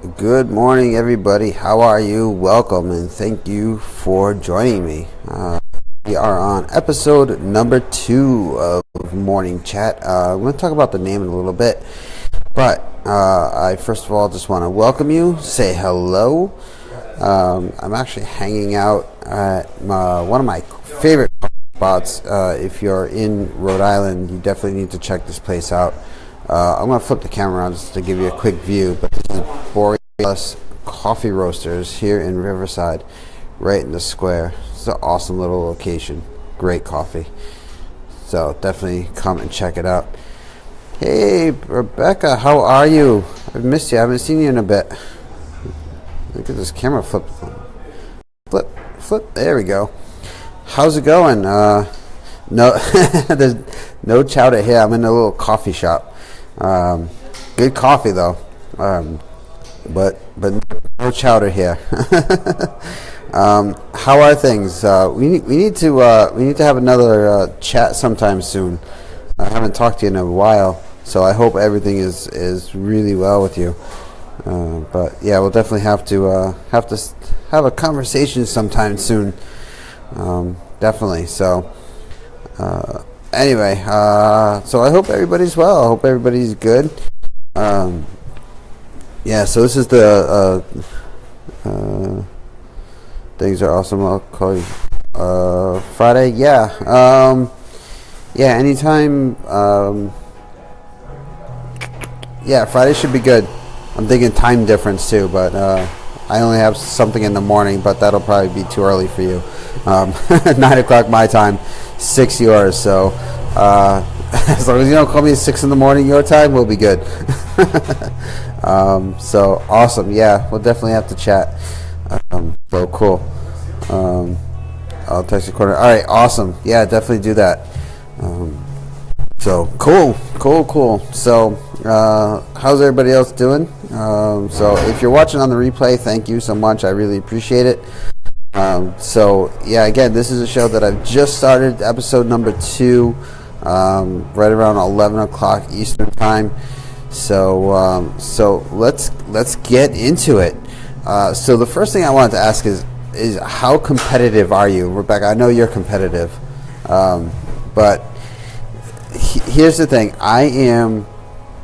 Good morning, everybody. How are you? Welcome and thank you for joining me. We are on episode number 2 of Morning Chat. I'm going to talk about the name in a little bit, but I first of all just want to welcome you, say hello. I'm actually hanging out at one of my favorite spots. If you're in Rhode Island, you definitely need to check this place out. I'm going to flip the camera around just to give you a quick view, but this is Borealis Coffee Roasters here in Riverside, right in the square. It's an awesome little location. Great coffee. So definitely come and check it out. Hey, Rebecca, how are you? I've missed you. I haven't seen you in a bit. Look at this camera flip. Flip. There we go. How's it going? No, there's no chowder here. I'm in a little coffee shop. Good coffee though, but no chowder here. How are things? We need to have another chat sometime soon. I haven't talked to you in a while, so I hope everything is really well with you. But yeah, we'll definitely have to have a conversation sometime soon. Definitely. So. Anyway, so I hope everybody's well. I hope everybody's good. Yeah, so this is the things are awesome. I'll call you Friday. Yeah, yeah. Anytime. Yeah, Friday should be good. I'm thinking time difference too, but I only have something in the morning, but that'll probably be too early for you. 9 o'clock my time, 6 yours. So as long as you don't call me at 6 in the morning your time, we'll be good. So awesome. Yeah, we'll definitely have to chat. So cool. I'll text you quarter. All right, awesome. Yeah, definitely do that. So cool. So how's everybody else doing? So if you're watching on the replay, thank you so much. I really appreciate it. So yeah, again, this is a show that I've just started, episode number 2, right around 11 o'clock Eastern time. So let's get into it. So the first thing I wanted to ask is how competitive are you, Rebecca? I know you're competitive, but here's the thing. I am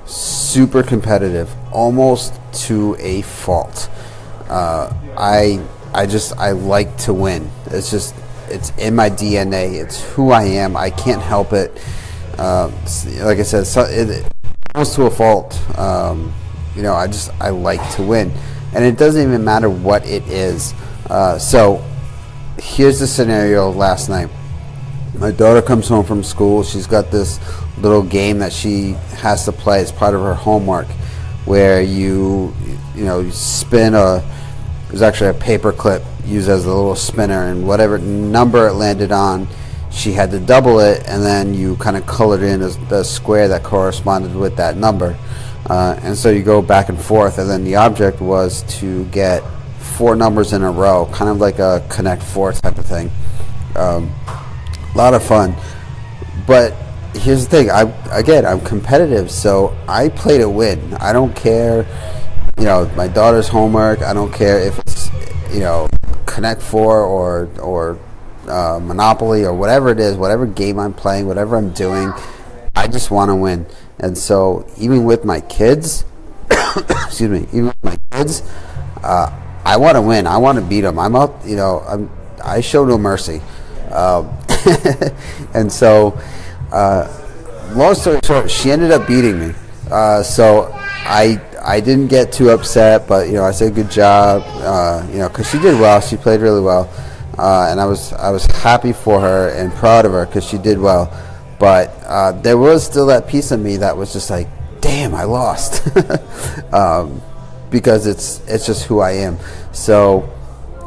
super competitive, almost to a fault. I like to win. It's in my DNA. It's who I am. I can't help it. Like I said, almost to a fault. I like to win, and it doesn't even matter what it is. So here's the scenario last night. My daughter comes home from school. She's got this little game that she has to play as part of her homework, where you spin there's actually a paper clip used as a little spinner, and whatever number it landed on, she had to double it, and then you kind of colored in the square that corresponded with that number. And so you go back and forth, and then the object was to get 4 numbers in a row, kind of like a Connect 4 type of thing. A lot of fun. But here's the thing. I'm competitive, so I play to win. I don't care, my daughter's homework. I don't care if it's, Connect 4 or Monopoly or whatever it is, whatever game I'm playing, whatever I'm doing. I just want to win. And so even with my kids, I want to win. I want to beat them. I'm out, I show no mercy. And so, long story short, she ended up beating me. So I didn't get too upset, but I said good job, because she did well. She played really well, and I was happy for her and proud of her because she did well. But there was still that piece of me that was just like, damn, I lost, because it's just who I am. So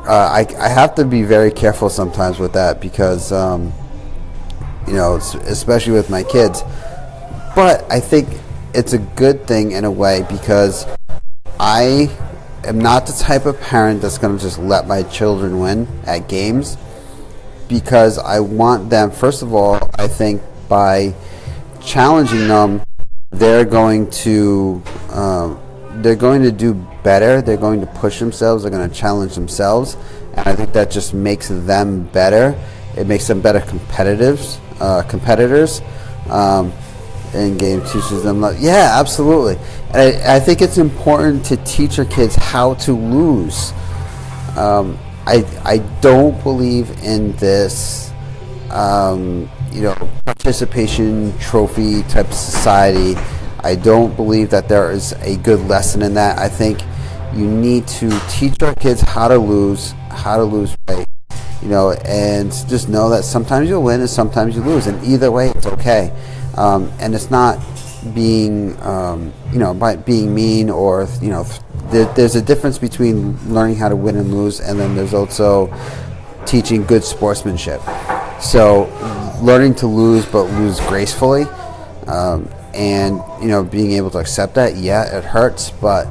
I have to be very careful sometimes with that because especially with my kids. But I think it's a good thing in a way because I am not the type of parent that's going to just let my children win at games, because I want them, first of all, I think by challenging them, they're going to they're going to do better. They're going to push themselves. They're going to challenge themselves, and I think that just makes them better. It makes them better competitors. And game teaches them. Yeah, absolutely. And I think it's important to teach your kids how to lose. I don't believe in this, participation trophy type of society. I don't believe that there is a good lesson in that. I think you need to teach our kids how to lose right, and just know that sometimes you'll win and sometimes you lose, and either way it's okay. And it's not being, by being mean or, there's a difference between learning how to win and lose, and then there's also teaching good sportsmanship. So learning to lose but lose gracefully, and being able to accept that. Yeah, it hurts, but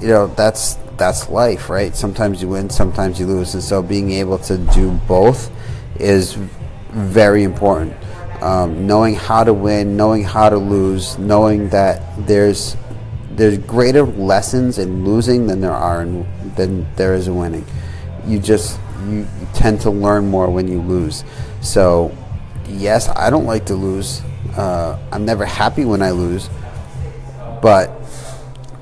that's life, right? Sometimes you win, sometimes you lose, and so being able to do both is very important. Knowing how to win, knowing how to lose, knowing that there's greater lessons in losing than there is in winning. You tend to learn more when you lose. So yes, I don't like to lose. I'm never happy when I lose, but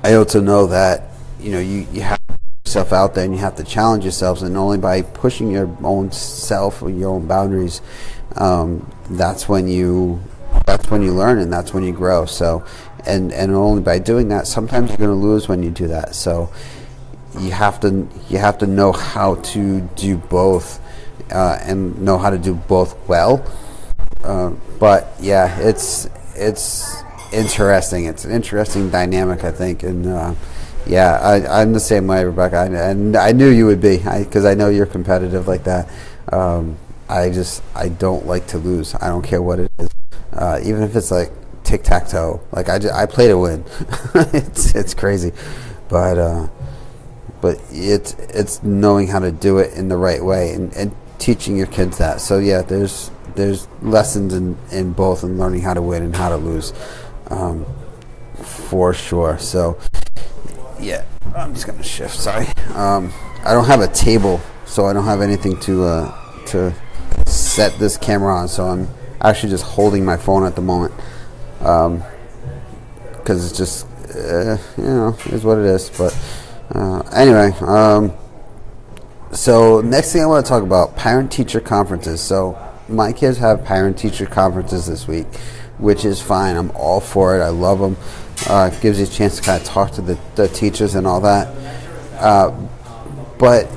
I also know that you have to put yourself out there and you have to challenge yourselves, and only by pushing your own self or your own boundaries, that's when you learn and that's when you grow. So and only by doing that, sometimes you're going to lose when you do that. So you have to know how to do both, and know how to do both well. But yeah, it's interesting. It's an interesting dynamic, I think, and I'm the same way, Rebecca, and I knew you would be, because I know you're competitive like that. I don't like to lose. I don't care what it is, even if it's like tic-tac-toe. Like I play to win. it's crazy, but it's knowing how to do it in the right way and teaching your kids that. So yeah, there's lessons in both, and learning how to win and how to lose, for sure. So yeah, I'm just gonna shift. Sorry, I don't have a table, so I don't have anything to set this camera on. So I'm actually just holding my phone at the moment, because it's just is what it is. But anyway, so next thing I want to talk about, parent-teacher conferences. So my kids have parent-teacher conferences this week, which is fine. I'm all for it. I love them. It gives you a chance to kind of talk to the teachers and all that. But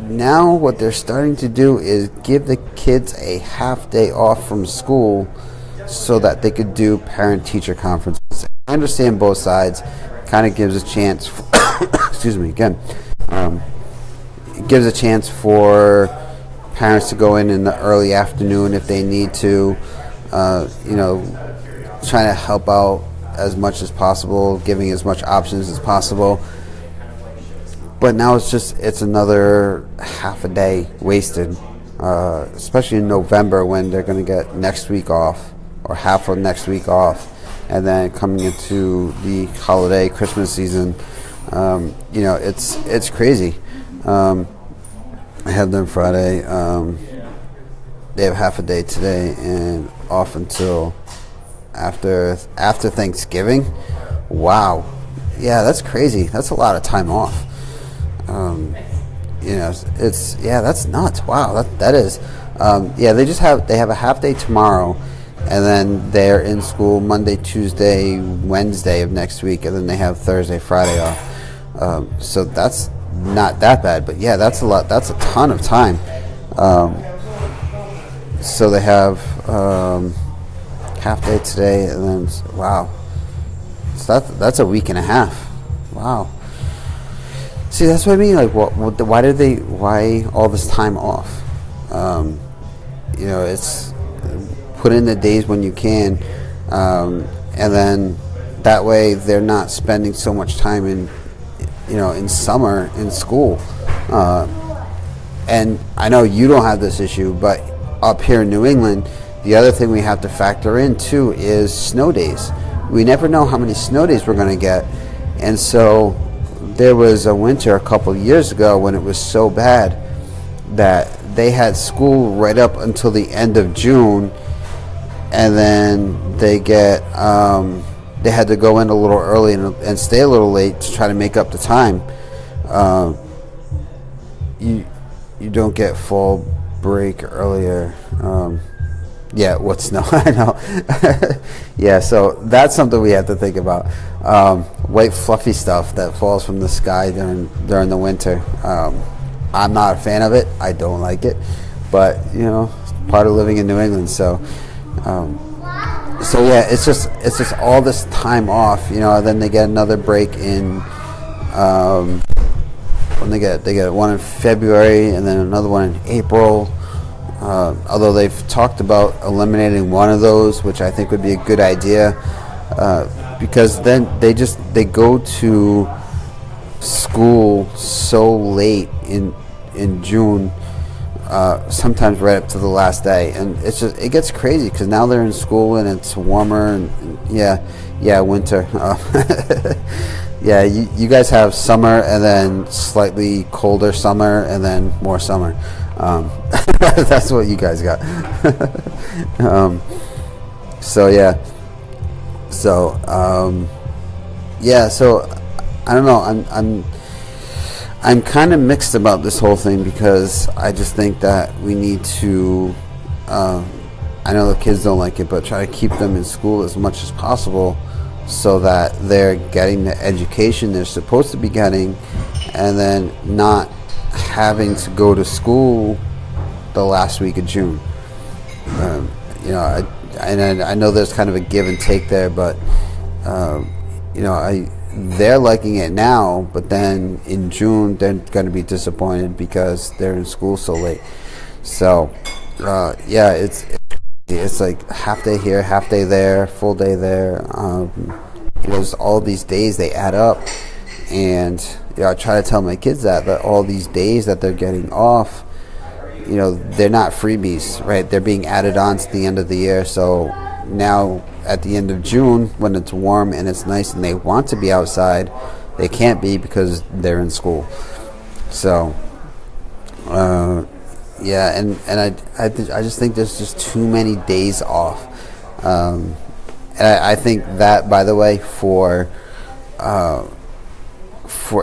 now what they're starting to do is give the kids a half day off from school so that they could do parent-teacher conferences. I understand both sides. Kind of gives a chance excuse me again. It gives a chance for parents to go in the early afternoon if they need to, trying to help out as much as possible, giving as much options as possible. But now it's another half a day wasted, especially in November when they're going to get next week off or half of next week off, and then coming into the holiday Christmas season. It's crazy. I had them Friday. They have half a day today and off until after Thanksgiving. Wow. Yeah, that's crazy. That's a lot of time off. That's nuts. Wow, that is. They have a half day tomorrow, and then they're in school Monday, Tuesday, Wednesday of next week, and then they have Thursday, Friday off. So that's not that bad, but yeah, that's a lot. That's a ton of time. So they have half day today, and then wow, so that's a week and a half. Wow. See, that's what I mean. Like, why all this time off? It's put in the days when you can, and then that way they're not spending so much time in summer in school. And I know you don't have this issue, but up here in New England, the other thing we have to factor in too is snow days. We never know how many snow days we're going to get, And so there was a winter a couple of years ago when it was so bad that they had school right up until the end of June, and then they had to go in a little early and stay a little late to try to make up the time. You don't get fall break earlier. What snow? I know. Yeah, so that's something we have to think about. White fluffy stuff that falls from the sky during the winter. I'm not a fan of it. I don't like it, but it's part of living in New England. So yeah, it's just all this time off. Then they get another break in. When they get one in February and then another one in April. Although they've talked about eliminating one of those, which I think would be a good idea, because then they go to school so late in June, sometimes right up to the last day, and it gets crazy because now they're in school and it's warmer and winter. Yeah, you guys have summer and then slightly colder summer and then more summer. That's what you guys got. So I don't know. I'm kind of mixed about this whole thing because I just think that we need to. I know the kids don't like it, but try to keep them in school as much as possible, so that they're getting the education they're supposed to be getting, and then not having to go to school the last week of June. I know there's kind of a give and take there, but they're liking it now, but then in June they're going to be disappointed because they're in school so late. So it's like half day here, half day there, full day there. There's all these days, they add up, and I try to tell my kids that all these days that they're getting off, they're not freebies, right? They're being added on to the end of the year. So now at the end of June, when it's warm and it's nice and they want to be outside, they can't be because they're in school. So and I just think there's just too many days off. And I think that, by the way, for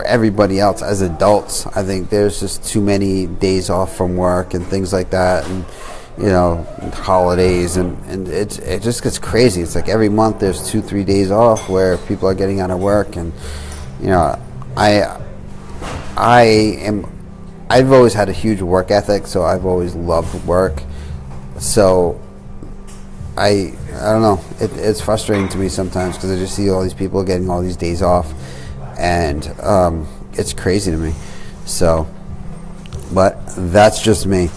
everybody else as adults, I think there's just too many days off from work and things like that, and holidays, and it just gets crazy. It's like every month there's 2-3 days off where people are getting out of work, and I've always had a huge work ethic, so I've always loved work. So I don't know. It's frustrating to me sometimes because I just see all these people getting all these days off, and it's crazy to me. So, but that's just me.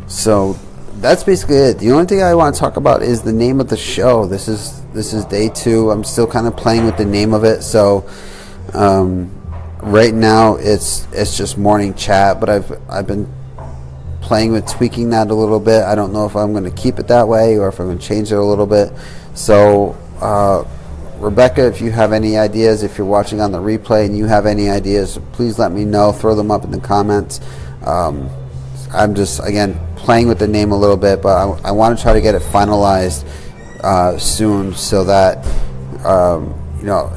So that's basically it. The only thing I want to talk about is the name of the show. This is day 2. I'm still kind of playing with the name of it. So right now it's just morning chat, but I've been playing with tweaking that a little bit. I don't know if I'm going to keep it that way or if I'm going to change it a little bit. So Rebecca, if you have any ideas, if you're watching on the replay and you have any ideas, please let me know. Throw them up in the comments. I'm just, again, playing with the name a little bit, but I want to try to get it finalized soon, so that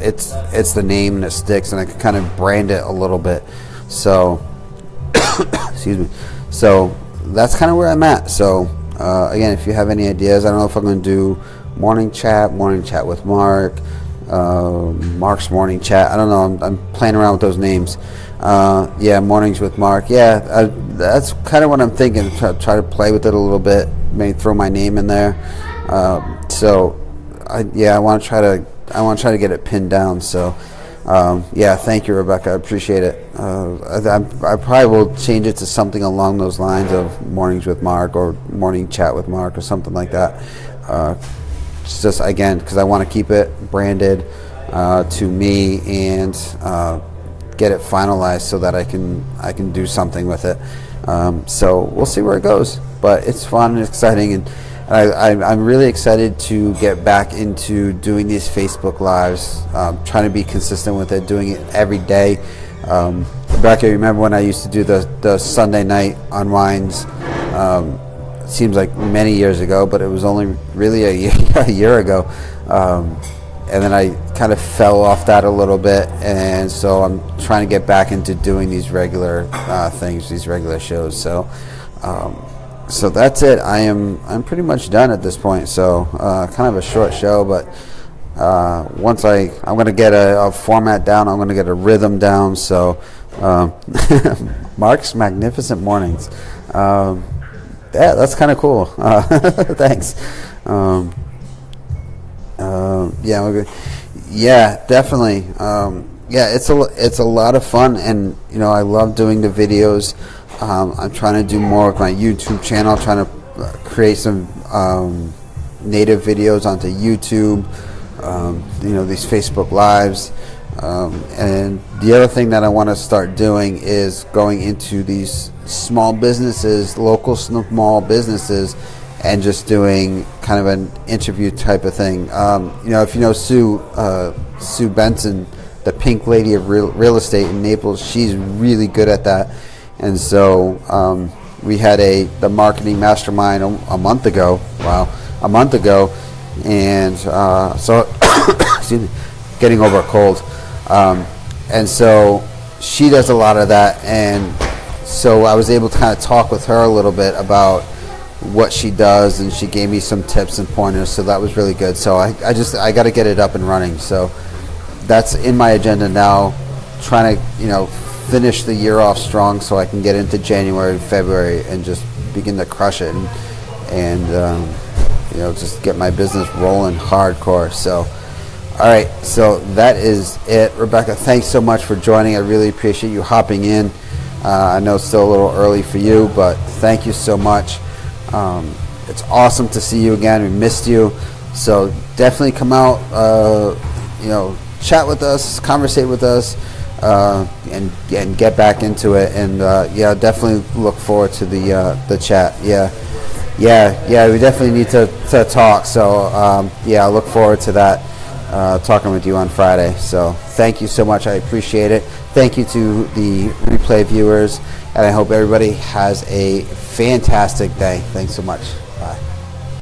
it's the name that sticks, and I can kind of brand it a little bit. So excuse me. So that's kind of where I'm at. So again, if you have any ideas, I don't know if I'm going to do morning chat with Marc, Marc's morning chat. I don't know. I'm playing around with those names. Mornings with Marc. That's kind of what I'm thinking. Try to play with it a little bit. Maybe throw my name in there. I want to try to get it pinned down. So thank you, Rebecca. I appreciate it. I probably will change it to something along those lines of mornings with Marc or morning chat with Marc or something like that. Just again, because I want to keep it branded to me and get it finalized so that I can do something with it. So we'll see where it goes. But it's fun and exciting, and I'm really excited to get back into doing these Facebook Lives, trying to be consistent with it, doing it every day. Rebecca, remember when I used to do the Sunday night unwinds? It seems like many years ago, but it was only really a year ago. And then I kind of fell off that a little bit, and so I'm trying to get back into doing these regular things, these regular shows. So that's it. I'm pretty much done at this point. So kind of a short show, but once I'm going to get a format down, I'm going to get a rhythm down. So Marc's Magnificent Mornings. Yeah, that's kind of cool. Thanks. Yeah, definitely. Yeah, it's a lot of fun, and I love doing the videos. I'm trying to do more with my YouTube channel, trying to create some native videos onto YouTube. These Facebook Lives. And the other thing that I want to start doing is going into these small businesses, local small businesses, and just doing kind of an interview type of thing. If you know Sue Benson, the Pink Lady of real estate in Naples, she's really good at that. And so we had the marketing mastermind a month ago. Wow, a month ago, and so excuse me, getting over a cold. And so she does a lot of that, and so I was able to kind of talk with her a little bit about what she does, and she gave me some tips and pointers, so that was really good. So I got to get it up and running. So that's in my agenda now, trying to finish the year off strong so I can get into January, February, and just begin to crush it and just get my business rolling hardcore. So all right, so that is it. Rebecca, thanks so much for joining. I really appreciate you hopping in. I know it's still a little early for you, but thank you so much. It's awesome to see you again. We missed you. So definitely come out, chat with us, conversate with us, and get back into it. And definitely look forward to the chat. Yeah, we definitely need to talk. So I look forward to that. Talking with you on Friday. So thank you so much. I appreciate it. Thank you to the replay viewers, and I hope everybody has a fantastic day. Thanks so much.